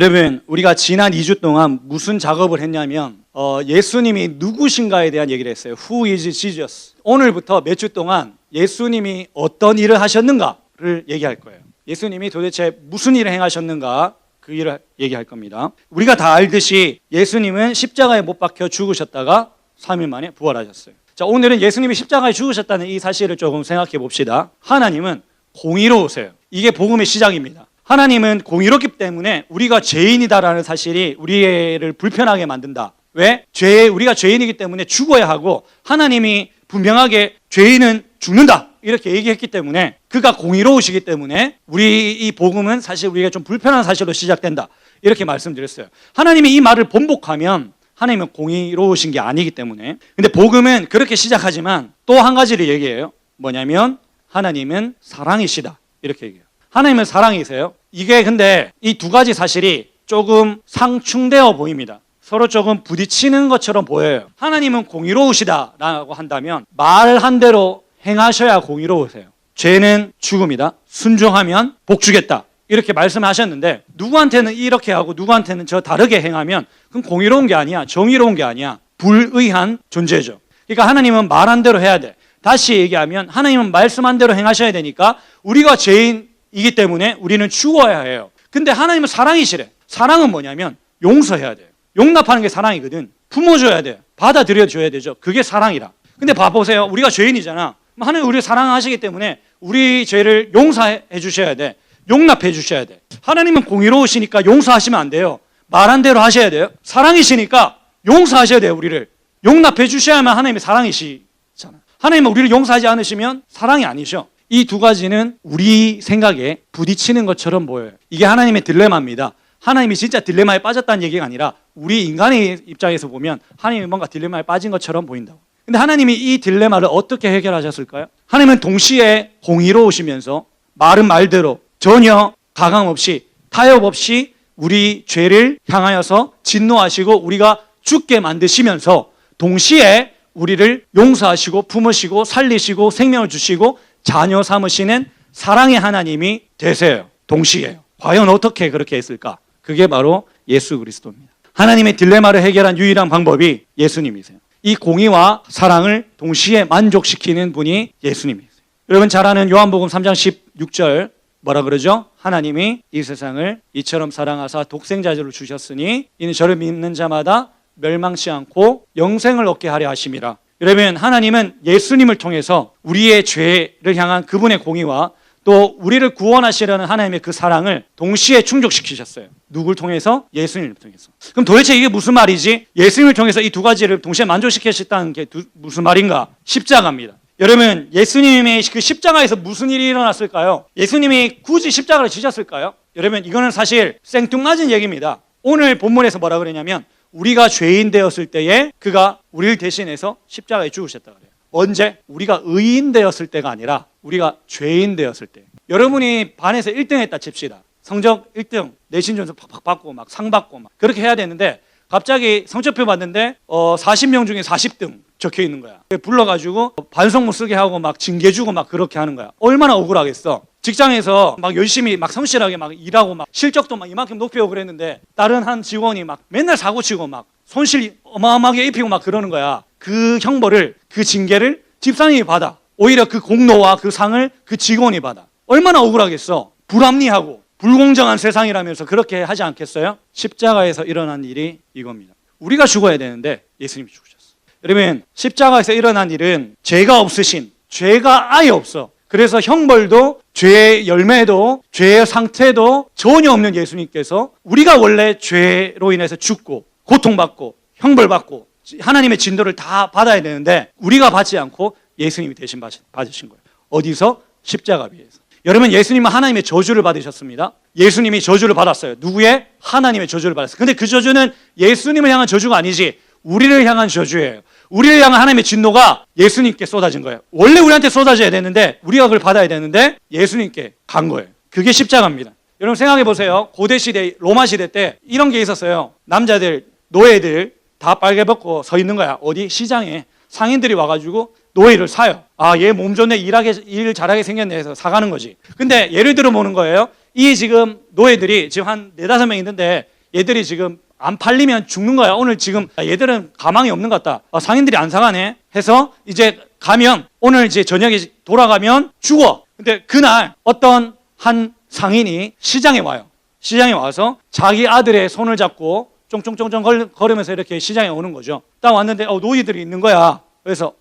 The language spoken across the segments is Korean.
여러분, 우리가 지난 2주 동안 무슨 작업을 했냐면 예수님이 누구신가에 대한 얘기를 했어요. Who is Jesus? 오늘부터 몇 주 동안 예수님이 어떤 일을 하셨는가를 얘기할 거예요. 예수님이 도대체 무슨 일을 행하셨는가, 그 일을 얘기할 겁니다. 우리가 다 알듯이 예수님은 십자가에 못 박혀 죽으셨다가 3일 만에 부활하셨어요. 자, 오늘은 예수님이 십자가에 죽으셨다는 이 사실을 조금 생각해 봅시다. 하나님은 공의로우세요. 이게 복음의 시작입니다. 하나님은 공의롭기 때문에 우리가 죄인이다라는 사실이 우리를 불편하게 만든다. 왜? 우리가 죄인이기 때문에 죽어야 하고, 하나님이 분명하게 죄인은 죽는다 이렇게 얘기했기 때문에, 그가 공의로우시기 때문에 우리 이 복음은 사실 우리가 좀 불편한 사실로 시작된다 이렇게 말씀드렸어요. 하나님이 이 말을 번복하면 하나님은 공의로우신 게 아니기 때문에. 근데 복음은 그렇게 시작하지만 또 한 가지를 얘기해요. 뭐냐면 하나님은 사랑이시다 이렇게 얘기해요. 하나님은 사랑이세요. 이게 근데 이 두 가지 사실이 조금 상충되어 보입니다. 서로 조금 부딪히는 것처럼 보여요. 하나님은 공의로우시다라고 한다면 말한 대로 행하셔야 공의로우세요. 죄는 죽음이다. 순종하면 복 주겠다. 이렇게 말씀하셨는데, 누구한테는 이렇게 하고 누구한테는 저 다르게 행하면 그건 공의로운 게 아니야. 정의로운 게 아니야. 불의한 존재죠. 그러니까 하나님은 말한 대로 해야 돼. 다시 얘기하면 하나님은 말씀한 대로 행하셔야 되니까 우리가 죄인이기 때문에 우리는 죽어야 해요. 근데 하나님은 사랑이시래. 사랑은 뭐냐면 용서해야 돼요. 용납하는 게 사랑이거든. 품어줘야 돼요. 받아들여줘야 되죠. 그게 사랑이라. 근데 봐보세요. 우리가 죄인이잖아. 하나님 우리를 사랑하시기 때문에 우리 죄를 용서해 주셔야 돼. 용납해 주셔야 돼. 하나님은 공의로우시니까 용서하시면 안 돼요. 말한 대로 하셔야 돼요. 사랑이시니까 용서하셔야 돼요. 우리를 용납해 주셔야만 하나님의 사랑이시잖아. 하나님은 우리를 용서하지 않으시면 사랑이 아니셔. 이 두 가지는 우리 생각에 부딪히는 것처럼 보여요. 이게 하나님의 딜레마입니다. 하나님이 진짜 딜레마에 빠졌다는 얘기가 아니라 우리 인간의 입장에서 보면 하나님이 뭔가 딜레마에 빠진 것처럼 보인다고. 근데 하나님이 이 딜레마를 어떻게 해결하셨을까요? 하나님은 동시에 공의로우시면서 말은 말대로 전혀 가감 없이 타협 없이 우리 죄를 향하여서 진노하시고 우리가 죽게 만드시면서 동시에 우리를 용서하시고 품으시고 살리시고 생명을 주시고 자녀 삼으시는 사랑의 하나님이 되세요. 동시에요. 과연 어떻게 그렇게 했을까? 그게 바로 예수 그리스도입니다. 하나님의 딜레마를 해결한 유일한 방법이 예수님이세요. 이 공의와 사랑을 동시에 만족시키는 분이 예수님이세요. 여러분 잘 아는 요한복음 3장 16절 뭐라 그러죠? 하나님이 이 세상을 이처럼 사랑하사 독생자를 주셨으니 이는 저를 믿는 자마다 멸망치 않고 영생을 얻게 하려 하심이라. 여러분 하나님은 예수님을 통해서 우리의 죄를 향한 그분의 공의와 또 우리를 구원하시려는 하나님의 그 사랑을 동시에 충족시키셨어요. 누굴 통해서? 예수님을 통해서. 그럼 도대체 이게 무슨 말이지? 예수님을 통해서 이 두 가지를 동시에 만족시키셨다는 게 무슨 말인가? 십자가입니다. 여러분 예수님의 그 십자가에서 무슨 일이 일어났을까요? 예수님이 굳이 십자가를 지셨을까요? 여러분 이거는 사실 생뚱맞은 얘기입니다. 오늘 본문에서 뭐라 그러냐면 우리가 죄인 되었을 때에 그가 우리를 대신해서 십자가에 죽으셨다 그래요. 언제? 우리가 의인 되었을 때가 아니라 우리가 죄인 되었을 때. 여러분이 반에서 1등 했다 칩시다. 성적 1등, 내신 점수 팍팍 받고 막 상 받고 막 그렇게 해야 되는데 갑자기 성적표 봤는데 40명 중에 40등 적혀 있는 거야. 불러가지고 반성문 쓰게 하고 막 징계 주고 막 그렇게 하는 거야. 얼마나 억울하겠어. 직장에서 막 열심히 막 성실하게 막 일하고 막 실적도 막 이만큼 높이고 그랬는데 다른 한 직원이 막 맨날 사고치고 막 손실 어마어마하게 입히고 막 그러는 거야. 그 형벌을, 그 징계를 집사님이 받아. 오히려 그 공로와 그 상을 그 직원이 받아. 얼마나 억울하겠어. 불합리하고 불공정한 세상이라면서 그렇게 하지 않겠어요? 십자가에서 일어난 일이 이겁니다. 우리가 죽어야 되는데 예수님이 죽으셨어. 여러분 십자가에서 일어난 일은 죄가 없으신, 죄가 아예 없어. 그래서 형벌도 죄의 열매도 죄의 상태도 전혀 없는 예수님께서 우리가 원래 죄로 인해서 죽고 고통받고 형벌받고 하나님의 진노를 다 받아야 되는데 우리가 받지 않고 예수님이 대신 받으신 거예요. 어디서? 십자가 위에서. 여러분 예수님은 하나님의 저주를 받으셨습니다. 예수님이 저주를 받았어요. 누구의? 하나님의 저주를 받았어요. 근데 그 저주는 예수님을 향한 저주가 아니지 우리를 향한 저주예요. 우리를 향한 하나님의 진노가 예수님께 쏟아진 거예요. 원래 우리한테 쏟아져야 되는데 우리가 그걸 받아야 되는데 예수님께 간 거예요. 그게 십자가입니다. 여러분 생각해 보세요. 고대 시대 로마 시대 때 이런 게 있었어요. 남자들 노예들 다 빨개 벗고 서 있는 거야. 어디? 시장에. 상인들이 와가지고 노예를 사요. 아, 얘 몸 좋네, 일 잘하게 생겼네 해서 사가는 거지. 근데 예를 들어 보는 거예요. 이 지금 노예들이 지금 한 4-5명 있는데 얘들이 지금 안 팔리면 죽는 거야. 오늘 지금 얘들은 가망이 없는 것 같다. 상인들이 안 사가네 해서 이제 가면 오늘 이제 저녁에 돌아가면 죽어. 근데 그날 어떤 한 상인이 시장에 와요. 시장에 와서 자기 아들의 손을 잡고 쫑쫑쫑쫑 걸으면서 이렇게 시장에 오는 거죠. 딱 왔는데 노예들이 있는 거야. 그래서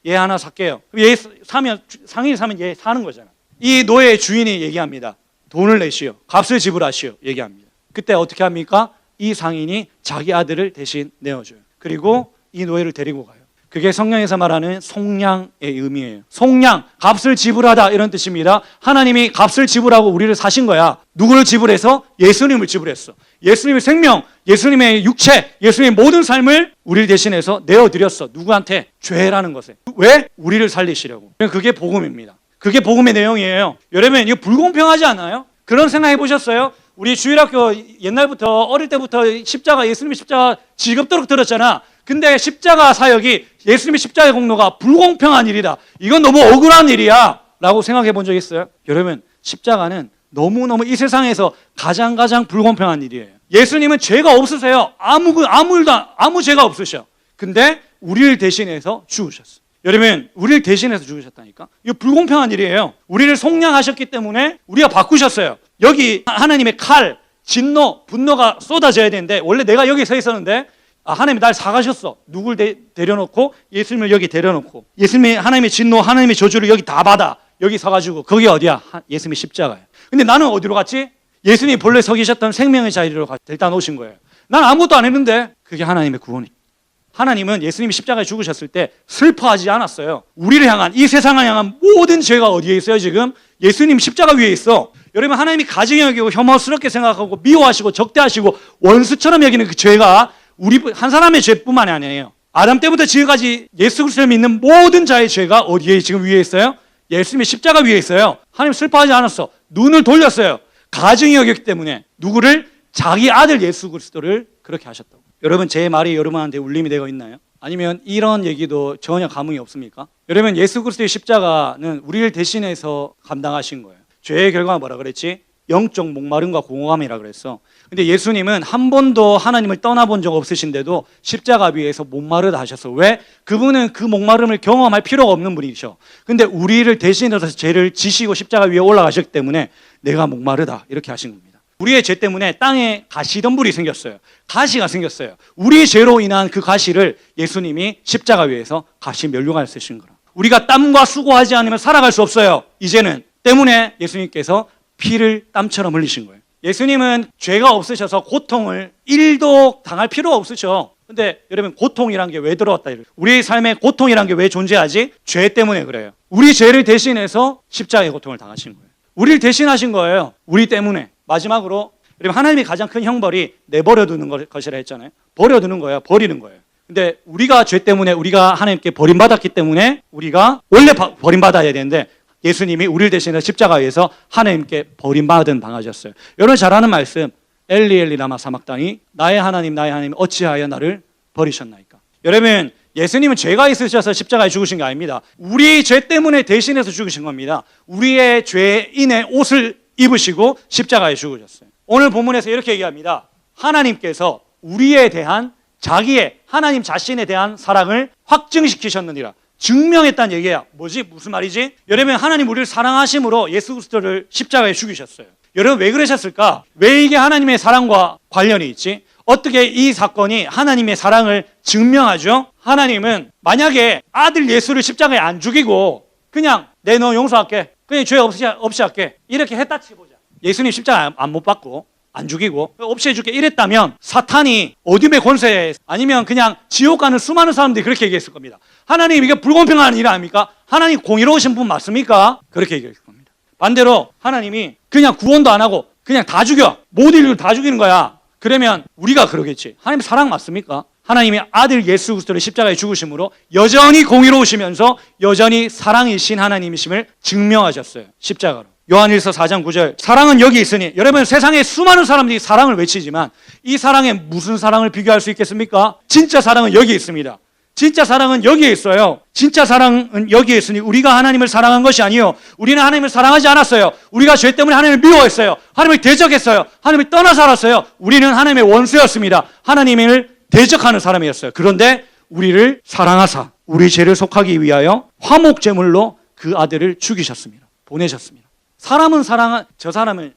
얘 하나 살게요. 얘 사면 상인이 사면 얘 사는 거잖아. 이 노예의 주인이 얘기합니다. 돈을 내시오. 값을 지불하시오. 얘기합니다. 그때 어떻게 합니까? 이 상인이 자기 아들을 대신 내어줘요. 그리고 이 노예를 데리고 가요. 그게 성경에서 말하는 속량의 의미예요. 속량, 값을 지불하다 이런 뜻입니다. 하나님이 값을 지불하고 우리를 사신 거야. 누구를 지불해서? 예수님을 지불했어. 예수님의 생명, 예수님의 육체, 예수님의 모든 삶을 우리를 대신해서 내어드렸어. 누구한테? 죄라는 것에. 왜? 우리를 살리시려고. 그게 복음입니다. 그게 복음의 내용이에요. 여러분 이거 불공평하지 않아요? 그런 생각 해보셨어요? 우리 주일학교 옛날부터 어릴 때부터 십자가, 예수님의 십자가 즐겁도록 들었잖아. 근데 십자가 사역이 예수님의 십자가의 공로가 불공평한 일이다. 이건 너무 억울한 일이야 라고 생각해 본 적 있어요? 여러분 십자가는 너무너무 이 세상에서 가장 불공평한 일이에요. 예수님은 죄가 없으세요. 아무 죄가 없으셔. 근데 우리를 대신해서 죽으셨어. 여러분 우리를 대신해서 죽으셨다니까. 이거 불공평한 일이에요. 우리를 속량하셨기 때문에 우리가 바꾸셨어요. 여기 하나님의 칼, 진노, 분노가 쏟아져야 되는데 원래 내가 여기 서 있었는데 하나님이 날 사가셨어. 누굴 데려놓고? 예수님을 여기 데려놓고 예수님이 하나님의 진노, 하나님의 저주를 여기 다 받아. 여기 서가지고 거기 어디야? 예수님의 십자가야. 근데 나는 어디로 갔지? 예수님이 본래 서 계셨던 생명의 자리로 데려다 놓으신 거예요. 난 아무것도 안 했는데 그게 하나님의 구원이. 하나님은 예수님이 십자가에 죽으셨을 때 슬퍼하지 않았어요. 우리를 향한, 이 세상을 향한 모든 죄가 어디에 있어요 지금? 예수님 십자가 위에 있어. 여러분 하나님이 가증히 여기고 혐오스럽게 생각하고 미워하시고 적대하시고 원수처럼 여기는 그 죄가 우리 한 사람의 죄뿐만이 아니에요. 아담 때부터 지금까지 예수 그리스도를 믿는 모든 자의 죄가 어디에 지금 위에 있어요? 예수님의 십자가 위에 있어요. 하나님 슬퍼하지 않았어. 눈을 돌렸어요. 가증히 여겼기 때문에. 누구를? 자기 아들 예수 그리스도를 그렇게 하셨다고. 여러분 제 말이 여러분한테 울림이 되고 있나요? 아니면 이런 얘기도 전혀 감흥이 없습니까? 여러분 예수 그리스도의 십자가는 우리를 대신해서 감당하신 거예요. 죄의 결과가 뭐라 그랬지? 영적 목마름과 공허함이라 그랬어. 근데 예수님은 한 번도 하나님을 떠나본 적 없으신데도 십자가 위에서 목마르다 하셨어. 왜? 그분은 그 목마름을 경험할 필요가 없는 분이셔. 근데 우리를 대신해서 죄를 지시고 십자가 위에 올라가셨기 때문에 내가 목마르다 이렇게 하신 겁니다. 우리의 죄 때문에 땅에 가시덤불이 생겼어요. 가시가 생겼어요. 우리의 죄로 인한 그 가시를 예수님이 십자가 위에서 가시 면류관을 쓰신 거라. 우리가 땀과 수고하지 않으면 살아갈 수 없어요. 이제는 때문에 예수님께서 피를 땀처럼 흘리신 거예요. 예수님은 죄가 없으셔서 고통을 1도 당할 필요가 없으셔. 근데 여러분 고통이란 게 왜 들어왔다? 우리의 삶에 고통이란 게 왜 존재하지? 죄 때문에 그래요. 우리 죄를 대신해서 십자가의 고통을 당하신 거예요. 우리를 대신하신 거예요. 우리 때문에. 마지막으로 여러분 하나님이 가장 큰 형벌이 내버려두는 것이라 했잖아요. 버려두는 거예요. 버리는 거예요. 근데 우리가 죄 때문에 우리가 하나님께 버림받았기 때문에 우리가 원래 버림받아야 되는데 예수님이 우리를 대신해서 십자가에서 하나님께 버림받은 방하셨어요. 여러분 잘 아는 말씀 엘리 엘리 라마 사막다니 나의 하나님 어찌하여 나를 버리셨나이까. 여러분 예수님은 죄가 있으셔서 십자가에 죽으신 게 아닙니다. 우리 죄 때문에 대신해서 죽으신 겁니다. 우리의 죄인의 옷을 입으시고 십자가에 죽으셨어요. 오늘 본문에서 이렇게 얘기합니다. 하나님께서 우리에 대한 자기의 하나님 자신에 대한 사랑을 확증시키셨느니라. 증명했다는 얘기야. 뭐지? 무슨 말이지? 여러분 하나님 우리를 사랑하심으로 예수 그리스도를 십자가에 죽이셨어요. 여러분 왜 그러셨을까? 왜 이게 하나님의 사랑과 관련이 있지? 어떻게 이 사건이 하나님의 사랑을 증명하죠? 하나님은 만약에 아들 예수를 십자가에 안 죽이고 그냥 내 너 용서할게, 그냥 죄 없이 할게 이렇게 했다 치보자. 예수님 십자가 안 못 받고 안 죽이고 없이 해줄게 이랬다면 사탄이 어둠의 권세 아니면 그냥 지옥 가는 수많은 사람들이 그렇게 얘기했을 겁니다. 하나님 이게 불공평한 일 아닙니까? 하나님 공의로우신 분 맞습니까? 그렇게 얘기했을 겁니다. 반대로 하나님이 그냥 구원도 안 하고 그냥 다 죽여, 모든 인류를 다 죽이는 거야. 그러면 우리가 그러겠지. 하나님 사랑 맞습니까? 하나님이 아들 예수 그리스도를 십자가에 죽으심으로 여전히 공의로우시면서 여전히 사랑이신 하나님이심을 증명하셨어요. 십자가로. 요한일서 4장 9절 사랑은 여기 있으니. 여러분 세상에 수많은 사람들이 사랑을 외치지만 이 사랑에 무슨 사랑을 비교할 수 있겠습니까? 진짜 사랑은 여기 있습니다. 진짜 사랑은 여기에 있어요. 진짜 사랑은 여기에 있으니 우리가 하나님을 사랑한 것이 아니요, 우리는 하나님을 사랑하지 않았어요. 우리가 죄 때문에 하나님을 미워했어요. 하나님을 대적했어요. 하나님을 떠나 살았어요. 우리는 하나님의 원수였습니다. 하나님을 대적하는 사람이었어요. 그런데 우리를 사랑하사 우리 죄를 속하기 위하여 화목제물로 그 아들을 죽이셨습니다. 보내셨습니다. 사람은 저 사람을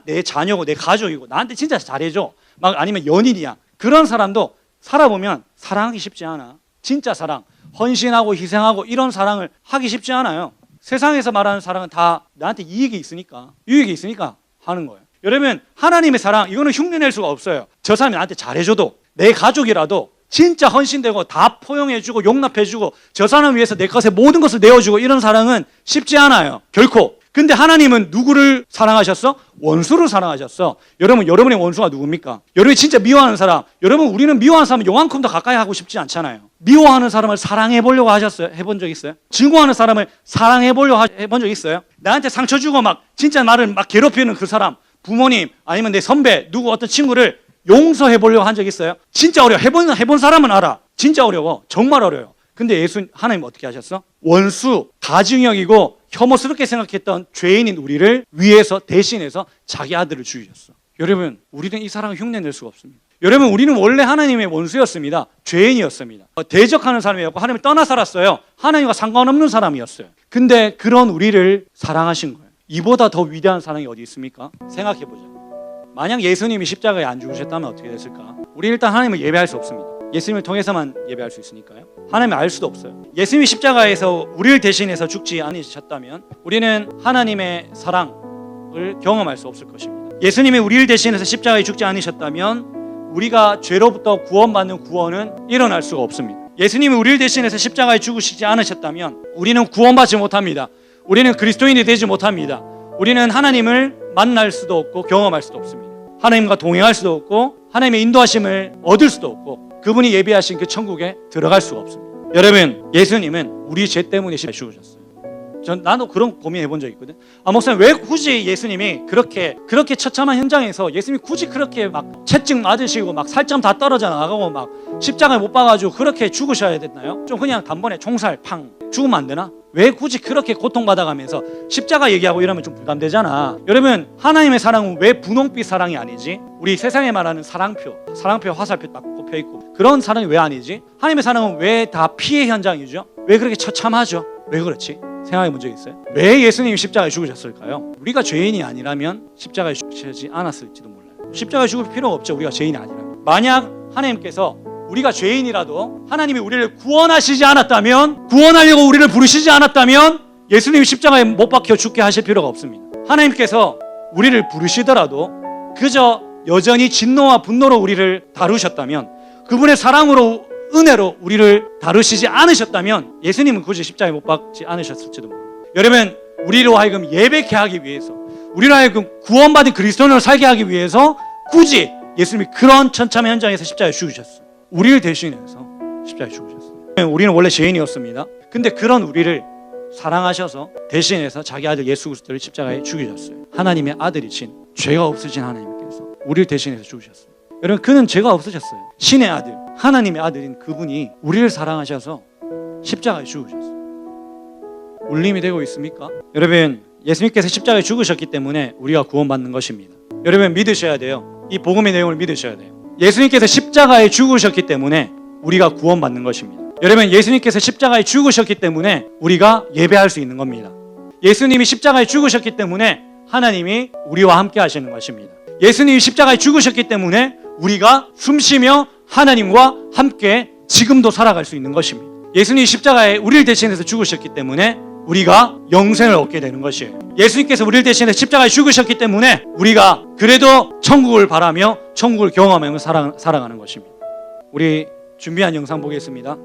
내 자녀고 내 가족이고 나한테 진짜 잘해줘, 막 아니면 연인이야, 그런 사람도 살아보면 사랑하기 쉽지 않아. 진짜 사랑, 헌신하고 희생하고 이런 사랑을 하기 쉽지 않아요. 세상에서 말하는 사랑은 다 나한테 이익이 있으니까, 유익이 있으니까 하는 거예요. 여러분, 하나님의 사랑, 이거는 흉내낼 수가 없어요. 저 사람이 나한테 잘해줘도, 내 가족이라도 진짜 헌신되고 다 포용해주고 용납해주고 저 사람을 위해서 내 것의 모든 것을 내어주고 이런 사랑은 쉽지 않아요. 결코. 근데 하나님은 누구를 사랑하셨어? 원수를 사랑하셨어. 여러분, 여러분의 원수가 누굽니까? 여러분이 진짜 미워하는 사람, 여러분, 우리는 미워하는 사람은 요만큼 더 가까이 하고 싶지 않잖아요. 미워하는 사람을 사랑해 보려고 하셨어요? 해본 적 있어요? 증오하는 사람을 사랑해 보려고 해본 적 있어요? 나한테 상처 주고 막 진짜 나를 막 괴롭히는 그 사람, 부모님 아니면 내 선배, 누구 어떤 친구를 용서해 보려고 한 적 있어요? 진짜 어려워. 해본 사람은 알아. 진짜 어려워. 정말 어려워요. 근데 하나님 어떻게 하셨어? 원수, 가증형이고 혐오스럽게 생각했던 죄인인 우리를 위해서 대신해서 자기 아들을 죽이셨어. 여러분, 우리는 이 사랑을 흉내낼 수가 없습니다. 여러분, 우리는 원래 하나님의 원수였습니다. 죄인이었습니다. 대적하는 사람이었고 하나님을 떠나 살았어요. 하나님과 상관없는 사람이었어요. 근데 그런 우리를 사랑하신 거예요. 이보다 더 위대한 사랑이 어디 있습니까? 생각해보자. 만약 예수님이 십자가에 안 죽으셨다면 어떻게 됐을까? 우리 일단 하나님을 예배할 수 없습니다. 예수님을 통해서만 예배할 수 있으니까요. 하나님을 알 수도 없어요. 예수님이 십자가에서 우리를 대신해서 죽지 않으셨다면 우리는 하나님의 사랑을 경험할 수 없을 것입니다. 예수님이 우리를 대신해서 십자가에 죽지 않으셨다면 우리가 죄로부터 구원받는 구원은 일어날 수가 없습니다. 예수님이 우리를 대신해서 십자가에 죽으시지 않으셨다면 우리는 구원받지 못합니다. 우리는 그리스도인이 되지 못합니다. 우리는 하나님을 만날 수도 없고 경험할 수도 없습니다. 하나님과 동행할 수도 없고 하나님의 인도하심을 얻을 수도 없고 그분이 예비하신 그 천국에 들어갈 수가 없습니다. 여러분, 예수님은 우리 죄 때문에 죽으셨어요. 나도 그런 고민해 본 적이 있거든. 목사님, 왜 굳이 예수님이 그렇게 처참한 현장에서 예수님이 굳이 그렇게 막 채찍 맞으시고 막 살점 다 떨어져 나가고 막 십자가에 못 박아가지고 그렇게 죽으셔야 됐나요? 좀 그냥 단번에 총살 팡 죽으면 안 되나? 왜 굳이 그렇게 고통받아가면서 십자가 얘기하고 이러면 좀 부담되잖아. 여러분, 하나님의 사랑은 왜 분홍빛 사랑이 아니지? 우리 세상에 말하는 사랑표 화살표 딱 꼽혀있고 그런 사랑이 왜 아니지? 하나님의 사랑은 왜 다 피해 현장이죠? 왜 그렇게 처참하죠? 왜 그렇지? 생각해 본 적 있어요? 왜 예수님이 십자가에 죽으셨을까요? 우리가 죄인이 아니라면 십자가에 죽으시지 않았을지도 몰라요. 십자가에 죽을 필요가 없죠. 우리가 죄인이 아니라면. 만약 하나님께서 우리가 죄인이라도 하나님이 우리를 구원하시지 않았다면, 구원하려고 우리를 부르시지 않았다면 예수님이 십자가에 못 박혀 죽게 하실 필요가 없습니다. 하나님께서 우리를 부르시더라도 그저 여전히 진노와 분노로 우리를 다루셨다면, 그분의 사랑으로 은혜로 우리를 다루시지 않으셨다면 예수님은 굳이 십자가에 못 박지 않으셨을지도 모릅니다. 여러분, 우리로 하여금 예배케 하기 위해서, 우리로 하여금 구원받은 그리스도인으로 살게 하기 위해서 굳이 예수님이 그런 천참한 현장에서 십자가에 죽으셨어요. 우리를 대신해서 십자가에 죽으셨어요. 우리는 원래 죄인이었습니다. 근데 그런 우리를 사랑하셔서 대신해서 자기 아들 예수 그리스도를 십자가에 죽이셨어요. 하나님의 아들이신, 죄가 없으신 하나님께서 우리를 대신해서 죽으셨어요. 여러분, 그는 죄가 없으셨어요. 신의 아들, 하나님의 아들인 그분이 우리를 사랑하셔서 십자가에 죽으셨어요. 울림이 되고 있습니까? 여러분, 예수님께서 십자가에 죽으셨기 때문에 우리가 구원받는 것입니다. 여러분, 믿으셔야 돼요. 이 복음의 내용을 믿으셔야 돼요. 예수님께서 십자가에 죽으셨기 때문에 우리가 구원받는 것입니다. 여러분, 예수님께서 십자가에 죽으셨기 때문에 우리가 예배할 수 있는 겁니다. 예수님이 십자가에 죽으셨기 때문에 하나님이 우리와 함께 하시는 것입니다. 예수님이 십자가에 죽으셨기 때문에 우리가 숨쉬며 하나님과 함께 지금도 살아갈 수 있는 것입니다. 예수님이 십자가에 우리를 대신해서 죽으셨기 때문에 우리가 영생을 얻게 되는 것이에요. 예수님께서 우리를 대신해서 십자가에 죽으셨기 때문에 우리가 그래도 천국을 바라며 천국을 경험하며 살아가는 것입니다. 우리 준비한 영상 보겠습니다.